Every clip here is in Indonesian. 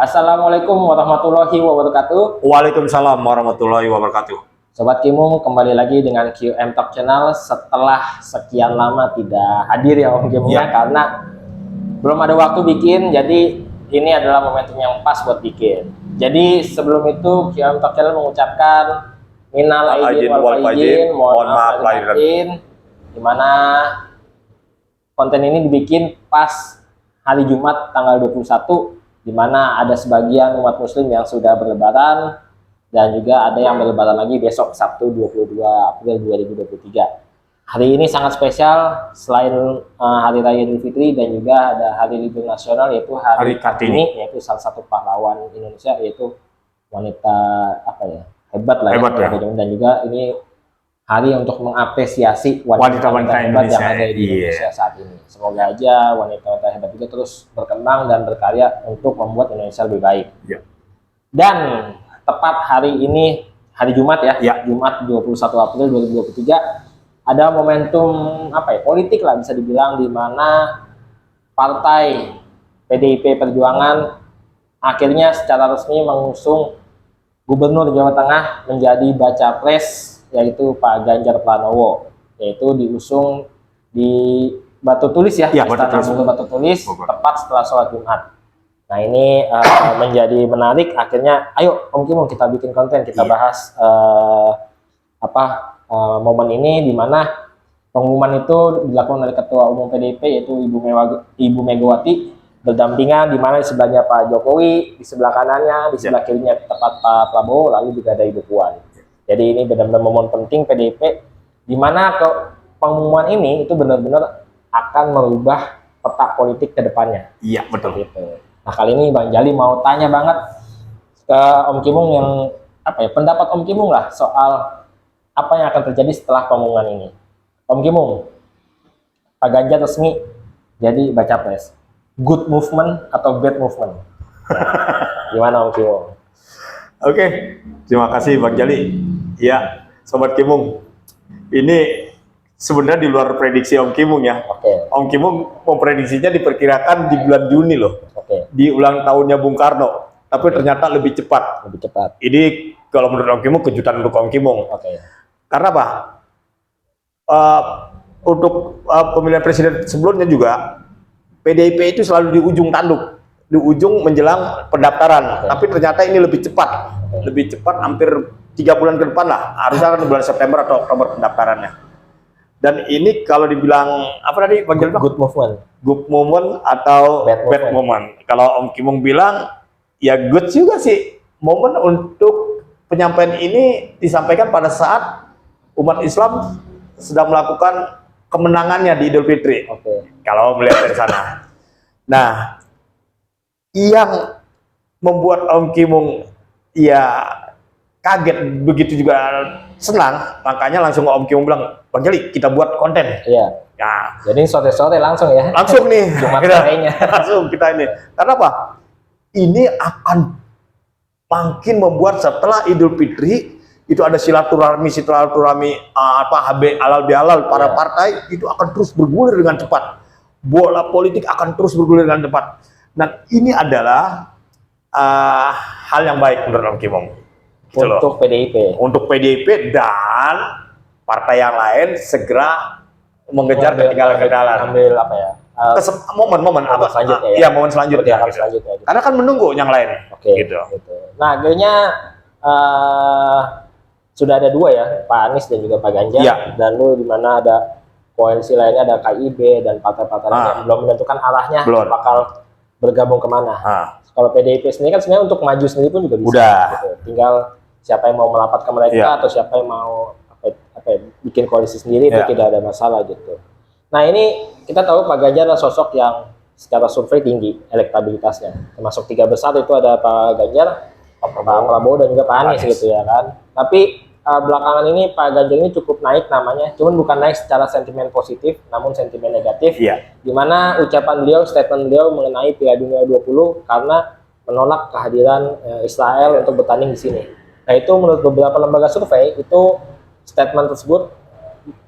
Assalamualaikum warahmatullahi wabarakatuh. Waalaikumsalam warahmatullahi wabarakatuh. Sobat Kimung, kembali lagi dengan QM Talk Channel setelah sekian lama tidak hadir ya Om Kimung ya, karena belum ada waktu bikin, jadi ini adalah momentum yang pas buat bikin. Jadi sebelum itu QM Talk Channel mengucapkan minal aidin wal faizin, mohon maaf lahir dan batin, dimana konten ini dibikin pas hari Jumat tanggal 21, di mana ada sebagian umat muslim yang sudah berlebaran dan juga ada yang berlebaran lagi besok Sabtu 22 April 2023. Hari ini sangat spesial, selain Hari Raya Idul Fitri dan juga ada Hari Libur Nasional, yaitu Hari Kartini, yaitu salah satu pahlawan Indonesia, yaitu wanita hebat lah hebat ya. Dan juga ini hari untuk mengapresiasi wanita-wanita hebat yang ada di Indonesia saat ini. Semoga aja wanita-wanita hebat juga terus berkembang dan berkarya untuk membuat Indonesia lebih baik. Ya. Dan tepat hari ini, hari Jumat ya, Jumat 21 April 2023, ada momentum politik lah bisa dibilang, di mana partai PDIP Perjuangan akhirnya secara resmi mengusung Gubernur Jawa Tengah menjadi baca pres, yaitu Pak Ganjar Pranowo, yaitu diusung di Batu Tulis ya, Batu Tulis, tepat setelah sholat Jumat. Nah ini menjadi menarik, akhirnya ayo Om Kimung kita bikin konten, kita bahas momen ini, di mana pengumuman itu dilakukan oleh Ketua Umum PDIP yaitu Ibu Megawati, berdampingan, di mana di sebelahnya Pak Jokowi, di sebelah kanannya, di sebelah kirinya tepat Pak Prabowo, lalu juga ada Ibu Puan. Jadi ini benar-benar momen penting PDIP, di mana pengumuman ini itu benar-benar akan merubah peta politik ke depannya. Iya, betul. Gitu. Nah kali ini Bang Jali mau tanya banget ke Om Kimung yang pendapat Om Kimung lah soal apa yang akan terjadi setelah pengumuman ini. Om Kimung, Pak Ganjar resmi jadi baca pres. Good movement atau bad movement? Gimana Om Kimung? Oke, terima kasih Bang Jali. Ya, Sobat Kimung, ini sebenarnya di luar prediksi Om Kimung ya. Om Kimung memprediksinya diperkirakan di bulan Juni loh, di ulang tahunnya Bung Karno, tapi ternyata lebih cepat. Ini kalau menurut Om Kimung kejutan untuk Om Kimung. Karena apa? Untuk pemilihan presiden sebelumnya juga PDIP itu selalu di ujung tanduk, di ujung menjelang pendaftaran, tapi ternyata ini lebih cepat, hampir 3 bulan ke depan lah, harusnya kan bulan September atau Oktober pendaftarannya. Dan ini kalau dibilang Bang Jali? Good movement atau bad moment. Kalau Om Kimung bilang ya good juga sih, momen untuk penyampaian ini disampaikan pada saat umat Islam sedang melakukan kemenangannya di Idul Fitri. Kalau melihat dari sana. Nah, yang membuat Om Kimung ya kaget, begitu juga senang, makanya langsung Om Kimung bilang, Bang Jali kita buat konten. Iya. Ya. Jadi sore-sore langsung ya. Langsung nih. Jumat sorenya. Langsung kita ini. Karena apa? Ini akan makin membuat setelah Idul Fitri itu ada silaturahmi halal bihalal para partai itu akan terus bergulir dengan cepat. Bola politik akan terus bergulir dengan cepat. Dan ini adalah hal yang baik menurut Om Kimung. Untuk PDIP. Untuk PDIP dan partai yang lain segera mengejar ketinggalan. Ambil momen selanjutnya ya. Iya, momen selanjutnya. Karena kan menunggu yang lain. Gitu. Nah, akhirnya sudah ada dua ya, Pak Anies dan juga Pak Ganjar. Dan di mana ada koalisi lainnya, ada KIB dan partai-partai lainnya yang belum menentukan arahnya bakal bergabung kemana. Kalau PDIP sendiri kan sebenarnya untuk maju sendiri pun juga bisa. Gitu. Tinggal siapa yang mau merapat ke mereka atau siapa yang mau bikin koalisi sendiri, itu tidak ada masalah gitu. Nah ini kita tahu Pak Ganjar adalah sosok yang secara survei tinggi elektabilitasnya, termasuk 3 besar itu ada Pak Ganjar, Pak Prabowo dan juga Pak Anies gitu ya kan. Tapi belakangan ini Pak Ganjar ini cukup naik namanya, cuman bukan naik secara sentimen positif, namun sentimen negatif. Dimana ucapan beliau, statement beliau mengenai Piala Dunia 20 karena menolak kehadiran Israel untuk bertanding di sini. Nah itu menurut beberapa lembaga survei, itu statement tersebut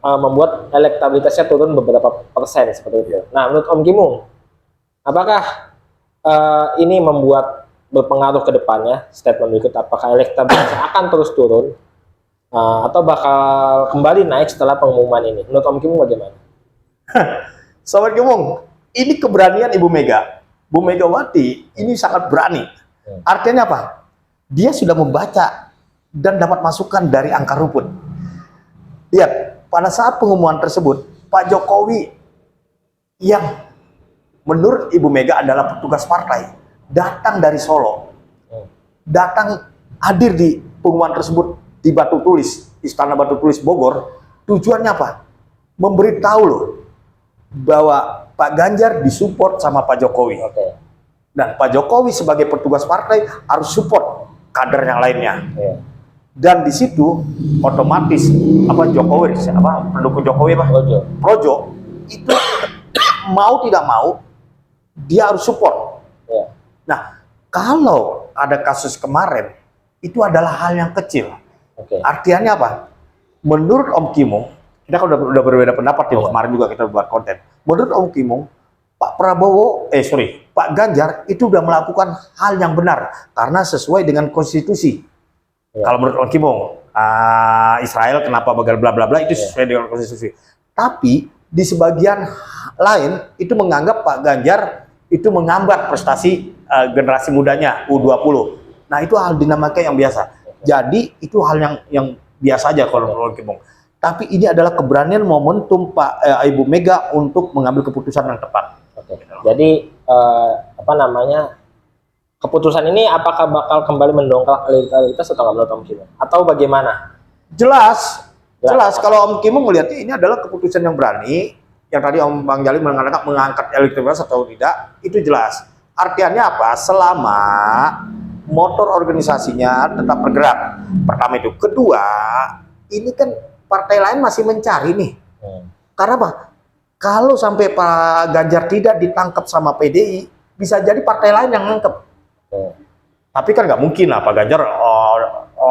membuat elektabilitasnya turun beberapa persen seperti itu. Nah menurut Om Kimung, apakah ini membuat berpengaruh ke depannya statement berikut, apakah elektabilitas akan terus turun atau bakal kembali naik setelah pengumuman ini? Menurut Om Kimung bagaimana? Sobat Kimung, ini keberanian Ibu Mega. Bu Megawati ini sangat berani. Artinya apa? Dia sudah membaca dan dapat masukan dari angka rumput. Lihat, pada saat pengumuman tersebut, Pak Jokowi yang menurut Ibu Mega adalah petugas partai, datang dari Solo, datang hadir di pengumuman tersebut di Batu Tulis, Istana Batu Tulis Bogor. Tujuannya apa? Memberitahu loh bahwa Pak Ganjar disupport sama Pak Jokowi. Dan Pak Jokowi sebagai petugas partai harus support kader yang lainnya. Dan di situ otomatis Jokowi, pendukung Jokowi Projo itu mau tidak mau dia harus support. Nah, kalau ada kasus kemarin itu adalah hal yang kecil. Artinya apa? Menurut Om Kimung, kita kan udah berbeda pendapat ya, kemarin juga kita buat konten. Menurut Om Kimung, Pak Ganjar itu udah melakukan hal yang benar karena sesuai dengan konstitusi. Kalau menurut Om Kimung, Israel kenapa bla bla bla itu sesuai dengan konstitusi. Tapi di sebagian lain itu menganggap Pak Ganjar itu menghambat prestasi generasi mudanya U20. Nah, itu hal dinamika yang biasa. Jadi itu hal yang biasa aja kalau menurut Om Kimung. Tapi ini adalah keberanian momentum Ibu Mega untuk mengambil keputusan yang tepat. Jadi keputusan ini apakah bakal kembali mendongkrak elektabilitas atau nggak menurut Om Kimung? Atau bagaimana? Jelas. Kalau Om Kimung melihatnya ini adalah keputusan yang berani. Yang tadi Om Bang Jali mengatakan mengangkat elektabilitas atau tidak, itu jelas. Artinya apa? Selama motor organisasinya tetap bergerak. Pertama itu. Kedua, ini kan partai lain masih mencari nih. Karena apa? Kalau sampai Pak Ganjar tidak ditangkap sama PDI, bisa jadi partai lain yang nangkep. Tapi kan nggak mungkin lah Pak Ganjar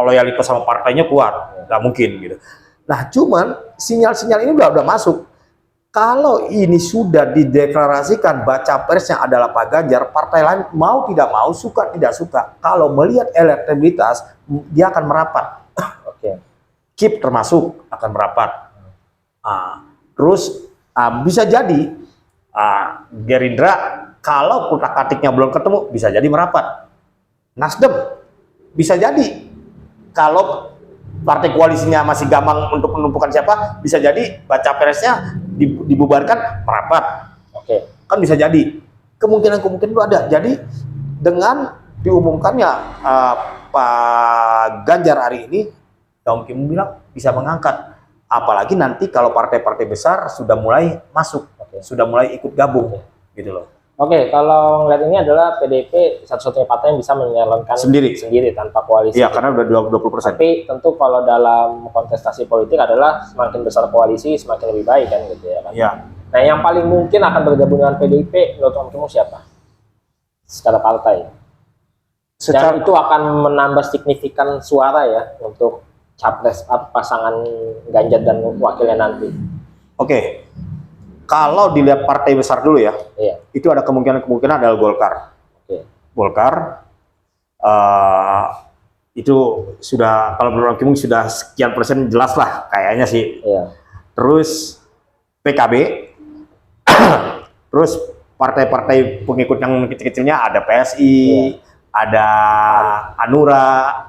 loyalitas sama partainya kuat, nggak mungkin gitu. Nah, cuman sinyal-sinyal ini udah masuk. Kalau ini sudah dideklarasikan baca presnya adalah Pak Ganjar, partai lain mau tidak mau, suka tidak suka, kalau melihat elektabilitas dia akan merapat. KIP termasuk akan merapat. Terus bisa jadi Gerindra kalau utak-atiknya belum ketemu bisa jadi merapat. Nasdem bisa jadi kalau partai koalisinya masih gampang untuk menentukan siapa, bisa jadi baca presnya dibubarkan merapat. Kan bisa jadi. Kemungkinan itu ada. Jadi dengan diumumkannya Pak Ganjar hari ini, Om Kimung bilang bisa mengangkat. Apalagi nanti kalau partai-partai besar sudah mulai masuk, sudah mulai ikut gabung, gitu loh. Kalau ngeliat ini adalah PDIP satu-satunya partai yang bisa menyalonkan sendiri tanpa koalisi. Iya, karena udah 20%. Tapi tentu kalau dalam kontestasi politik adalah semakin besar koalisi semakin lebih baik kan gitu ya kan. Iya. Nah, yang paling mungkin akan bergabung dengan PDIP menurut Om Kimung siapa? Secara partai. Dan itu akan menambah signifikan suara ya untuk capres pasangan Ganjar dan wakilnya nanti. Kalau dilihat partai besar dulu ya, itu ada kemungkinan adalah Golkar. Golkar itu sudah, kalau menurut Kimung sudah sekian persen jelas lah kayaknya sih. Terus PKB, terus partai-partai pengikut yang kecil-kecilnya ada PSI, ada Hanura,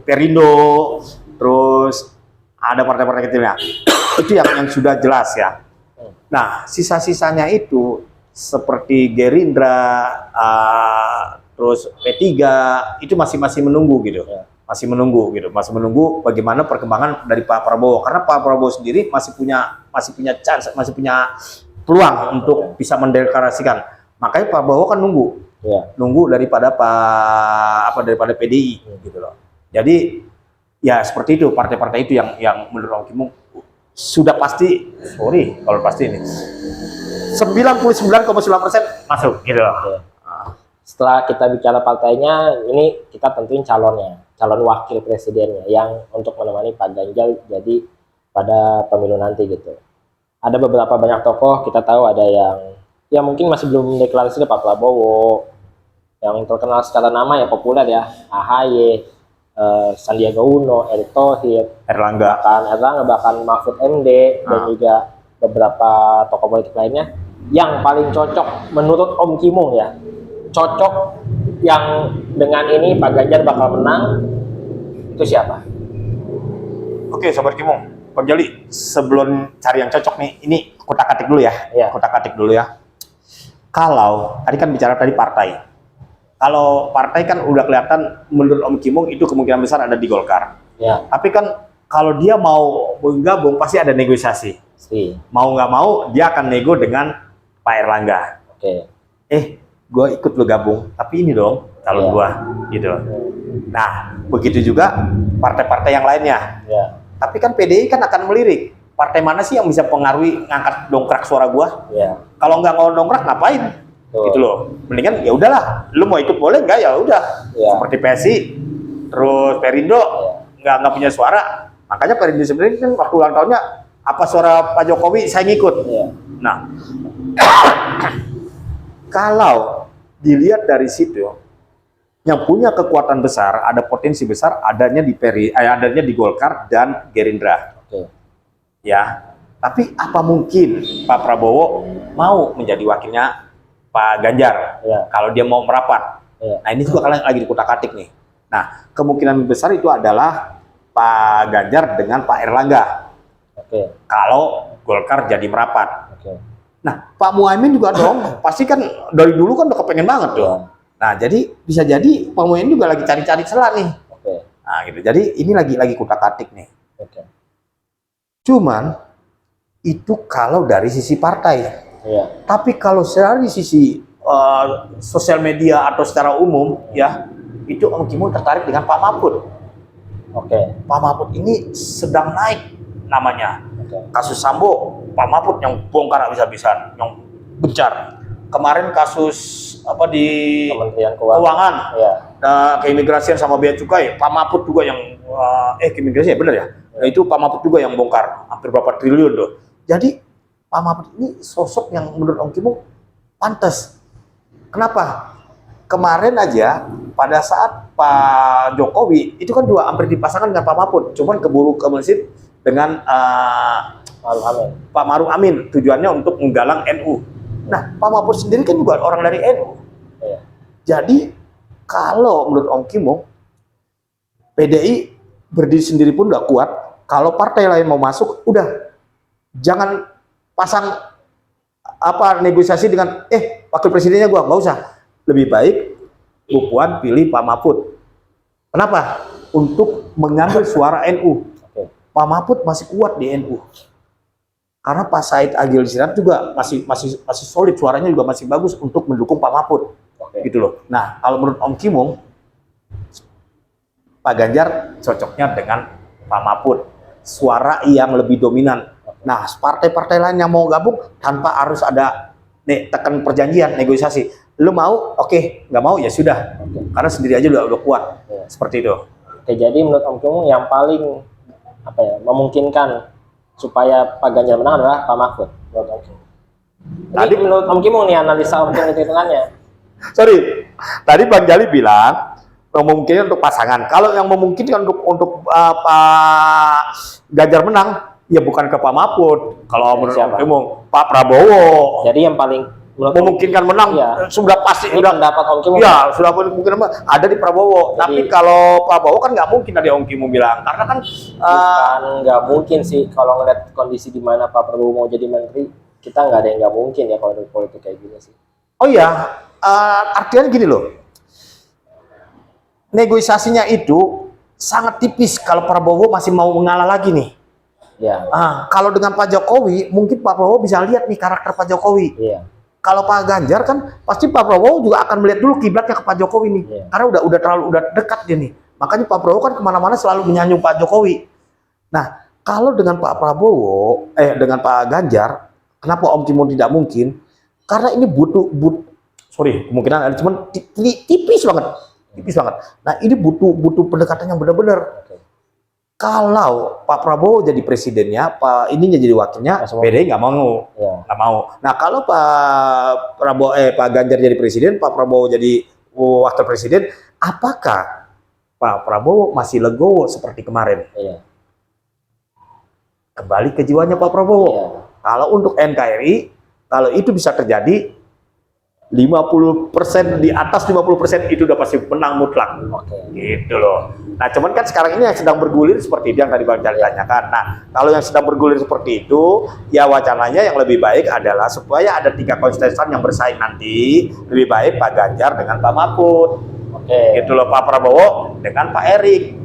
Perindo, terus ada partai-partai kecilnya. Itu yang sudah jelas ya. Nah, sisa-sisanya itu seperti Gerindra, terus P3 itu masih menunggu gitu. Masih menunggu bagaimana perkembangan dari Pak Prabowo, karena Pak Prabowo sendiri masih punya chance, masih punya peluang untuk bisa mendeklarasikan. Makanya Pak Prabowo kan nunggu daripada daripada PDI gitu loh. Jadi ya seperti itu, partai-partai itu yang menurut Om Kimung sudah pasti, kalau pasti ini 99,9% masuk gitu loh. Setelah kita bicara partainya, ini kita tentuin calon wakil presidennya yang untuk menemani Pak Ganjar jadi pada pemilu nanti gitu. Ada beberapa banyak tokoh, kita tahu ada yang ya mungkin masih belum deklarasi Pak Prabowo. Yang terkenal secara nama ya populer ya, AHY, Sandiaga Uno, Erick Thohir, Erlangga, bahkan Mahfud MD, dan juga beberapa tokoh politik lainnya. Yang paling cocok menurut Om Kimung ya, cocok yang dengan ini Pak Ganjar bakal menang, itu siapa? Oke, Sobat Kimung, Bang Jali, sebelum cari yang cocok nih, ini kotak-katik dulu ya, kotak-katik dulu ya. Kalau tadi kan bicara tadi partai. Kalau partai kan udah kelihatan menurut Om Kimung itu kemungkinan besar ada di Golkar. Ya. Tapi kan kalau dia mau bergabung pasti ada negosiasi. Mau nggak mau dia akan nego dengan Pak Erlangga. Oke. Gue ikut lo gabung, tapi ini dong calon gue, gitu. Nah, begitu juga partai-partai yang lainnya. Ya. Tapi kan PDI kan akan melirik. Partai mana sih yang bisa pengaruhi ngangkat dongkrak suara gue? Ya. Kalau nggak mau dongkrak ngapain? Gitu loh, mendingan ya udahlah, lu mau ikut boleh nggak ya udah, seperti PSI, terus Perindo nggak punya suara, makanya Perindo sebenarnya kan waktu ulang tahunnya apa suara Pak Jokowi saya ngikut. Nah, kalau dilihat dari situ, yang punya kekuatan besar, ada potensi besar, adanya di Golkar dan Gerindra. Ya, tapi apa mungkin Pak Prabowo mau menjadi wakilnya Pak Ganjar, kalau dia mau merapat. Nah, ini juga kalian lagi di kutak-katik nih. Nah, kemungkinan besar itu adalah Pak Ganjar dengan Pak Erlangga. Kalau Golkar jadi merapat. Nah, Pak Muhaimin juga dong, pasti kan dari dulu kan udah kepengen banget tuh. Nah, jadi bisa jadi Pak Muhaimin juga lagi cari-cari celah nih. Nah, gitu. Jadi ini lagi kutak-katik nih. Cuman itu kalau dari sisi partai. Tapi kalau dari sisi sosial media atau secara umum ya, itu Om Kimung tertarik dengan Pak Mahfud. Pak Mahfud ini sedang naik namanya. Kasus Sambo, Pak Mahfud yang bongkar habis-habisan, yang gencar. Kemarin kasus apa di Kementerian Keuangan, keimigrasian sama bea cukai, Pak Mahfud juga yang keimigrasian ya benar ya. Nah, itu Pak Mahfud juga yang bongkar hampir berapa triliun tuh. Jadi Pak Mahfud ini sosok yang menurut Om Kimung pantas. Kenapa? Kemarin aja pada saat Pak Jokowi itu kan juga hampir dipasangkan dengan Pak Mahfud, cuman keburu ke masjid dengan Pak Maruf Amin, tujuannya untuk menggalang NU. Nah, Pak Mahfud sendiri kan juga orang dari NU. Jadi kalau menurut Om Kimung, PDI berdiri sendiri pun udah kuat. Kalau partai lain mau masuk, udah jangan pasang negosiasi dengan wakil presidennya gua, nggak usah. Lebih baik Bu Puan pilih Pak Mahfud. Kenapa? Untuk mengambil suara NU. Pak Mahfud masih kuat di NU. Karena Pak Said Agil Siraj juga masih solid, suaranya juga masih bagus untuk mendukung Pak Mahfud. Gitu loh. Nah, kalau menurut Om Kimung, Pak Ganjar cocoknya dengan Pak Mahfud. Suara yang lebih dominan. Nah, partai-partai lain yang mau gabung tanpa harus ada tekan perjanjian, negosiasi. Lu mau? Oke. Nggak mau ya sudah. Karena sendiri aja udah kuat. Seperti itu. Jadi menurut Om Kimung yang paling memungkinkan supaya Pak Ganjar menang adalah Pak Mahfud. Menurut Om Kimung. Tadi menurut Om Kimung nih analisa hitung-hitungannya. Sorry. Tadi Bang Jali bilang memungkinkan untuk pasangan. Kalau yang memungkinkan untuk Pak Ganjar menang, ya bukan ke Pak Mahfud. Kalau menurut Om Kimung, Pak Prabowo. Jadi yang paling memungkinkan menang sudah pasti. Ini pendapat Om Kimung. Ya, sudah mungkin ada di Prabowo. Jadi, tapi kalau Prabowo kan nggak mungkin ada Om Kimung bilang, karena kan nggak mungkin sih kalau ngeliat kondisi di mana Pak Prabowo mau jadi menteri, kita nggak ada yang nggak mungkin ya kalau dari politik kayak gini sih. Oh iya, artinya gini loh. Negosiasinya itu sangat tipis kalau Prabowo masih mau mengalah lagi nih. Kalau dengan Pak Jokowi, mungkin Pak Prabowo bisa lihat nih karakter Pak Jokowi. Kalau Pak Ganjar kan pasti Pak Prabowo juga akan melihat dulu kiblatnya ke Pak Jokowi nih, karena udah dekat dia nih. Makanya Pak Prabowo kan kemana-mana selalu menyanjung Pak Jokowi. Nah, kalau dengan Pak Prabowo, dengan Pak Ganjar, kenapa Om Kimung tidak mungkin? Karena ini kemungkinan ada, cuman tipis banget. Nah, ini butuh pendekatan yang benar-benar. kalau Pak Prabowo jadi presidennya, ininya jadi wakilnya, PDI nggak mau, nggak mau. Nah kalau Pak Ganjar jadi presiden, Pak Prabowo jadi wakil presiden, apakah Pak Prabowo masih legowo seperti kemarin? Kembali ke jiwanya Pak Prabowo. Kalau untuk NKRI, kalau itu bisa terjadi, 50% di atas 50% itu udah pasti menang mutlak. Gitu loh. Nah cuman kan sekarang ini yang sedang bergulir seperti itu yang tadi Bang Jali tanyakan. Nah kalau yang sedang bergulir seperti itu, ya wacananya yang lebih baik adalah supaya ada 3 kontestan yang bersaing nanti, lebih baik Pak Ganjar dengan Pak Mahfud. Gitu loh, Pak Prabowo dengan Pak Erik.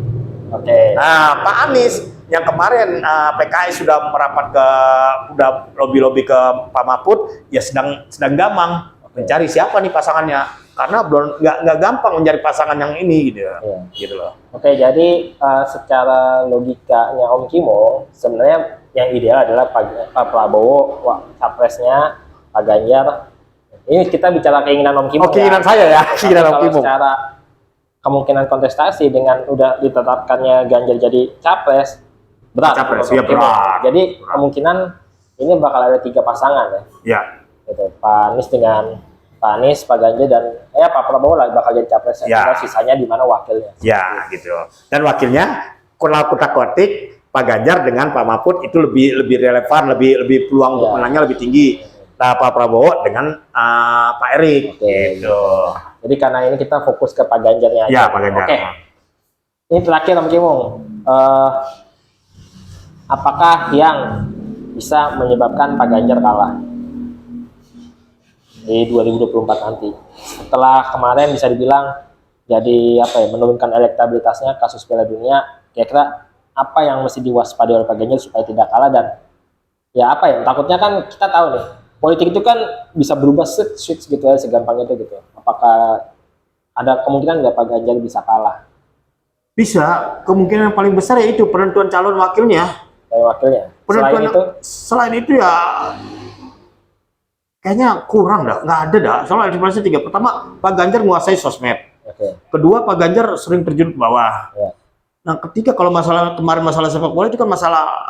Nah Pak Anies yang kemarin PKS sudah merapat udah lobby-lobby ke Pak Mahfud, ya sedang gamang mencari siapa nih pasangannya, karena belum nggak gampang mencari pasangan yang ini gitu loh. Jadi secara logikanya Om Kimo, sebenarnya yang ideal adalah Pak Prabowo capresnya, Pak Ganjar. Ini kita bicara keinginan Om Kimo. Keinginan saya ya, keinginan Om Kimo. Secara kemungkinan kontestasi dengan udah ditetapkannya Ganjar jadi capres, berat. Jadi kemungkinan ini bakal ada 3 pasangan ya. Gitu. Pak Anies, Pak Ganjar, dan Pak Prabowo lah bakal jadi capres. Sisanya di mana wakilnya. Gitu. Dan wakilnya kutak-kutik Pak Ganjar dengan Pak Mahfud itu lebih relevan, lebih peluang untuk menangnya lebih tinggi. Nah, Pak Prabowo dengan Pak Erik. Gitu. Jadi karena ini kita fokus ke Pak Ganjarnya aja. Pak Ganjar. Ini terakhir Om Kimo. Apakah yang bisa menyebabkan Pak Ganjar kalah di 2024 nanti, setelah kemarin bisa dibilang jadi menurunkan elektabilitasnya kasus Piala Dunia, kira-kira apa yang mesti diwaspadai oleh Pak Ganjar supaya tidak kalah? Dan takutnya kan kita tahu nih, politik itu kan bisa berubah switch gitu ya, segampang itu gitu. Apakah ada kemungkinan nggak Pak Ganjar bisa kalah? Bisa, kemungkinan yang paling besar yaitu penentuan calon wakilnya. Selain itu ya kayaknya kurang nggak ada soalnya ekspresi 3. Pertama, Pak Ganjar menguasai sosmed. Kedua, Pak Ganjar sering terjun ke bawah. Nah, ketiga, kalau kemarin masalah sepak bola itu kan masalah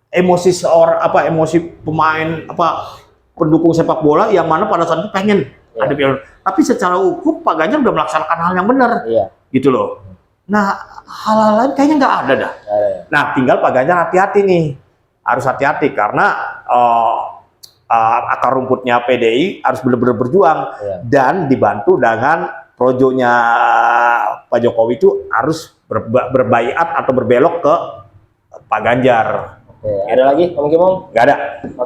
emosi emosi pemain pendukung sepak bola yang mana pada saat itu pengen ada Piala. Tapi secara hukum Pak Ganjar udah melaksanakan hal yang benar. Gitu loh. Nah, hal-hal lain kayaknya nggak ada dah. Nah, tinggal Pak Ganjar hati-hati nih. Harus hati-hati karena akar rumputnya PDI harus benar-benar berjuang dan dibantu dengan projonya Pak Jokowi itu harus berbaiat atau berbelok ke Pak Ganjar. Ada lagi Om Kimo? Nggak ada.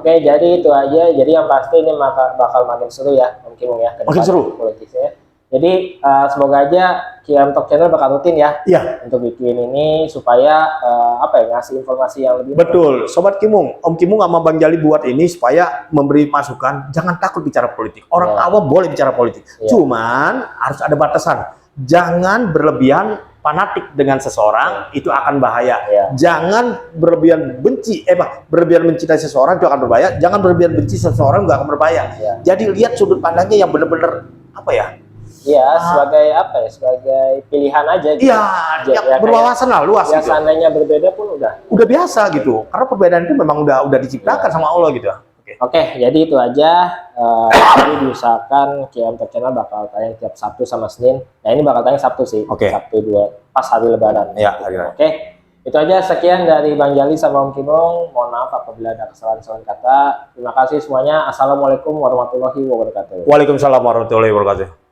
Jadi itu aja. Jadi yang pasti ini bakal makin seru ya Om Kimo ya. Makin seru politisnya. Jadi semoga aja KM Talk Channel bakal rutin ya untuk bikin ini supaya ngasih informasi yang lebih. Betul, Sobat Kimung, Om Kimung sama Bang Jali buat ini supaya memberi masukan. Jangan takut bicara politik. Orang awam boleh bicara politik, cuman harus ada batasan. Jangan berlebihan fanatik dengan seseorang, itu akan bahaya. Jangan berlebihan berlebihan mencintai seseorang itu akan berbahaya. Jangan berlebihan benci seseorang juga akan berbahaya. Jadi lihat sudut pandangnya yang benar-benar sebagai pilihan aja gitu. Berwawasan lah luas gitu. Seandainya berbeda pun udah biasa gitu. Karena perbedaan itu memang udah diciptakan sama Allah gitu. Oke, jadi itu aja. Jadi diusahakan KM Talk Channel bakal tayang tiap Sabtu sama Senin. Nah, ini bakal tayang Sabtu sih. Sabtu 2 pas hari Lebaran. Oke. Itu aja, sekian dari Bang Jali sama Om Kimung. Mohon maaf apabila ada kesalahan-kesalahan kata. Terima kasih semuanya. Assalamualaikum warahmatullahi wabarakatuh. Waalaikumsalam warahmatullahi wabarakatuh.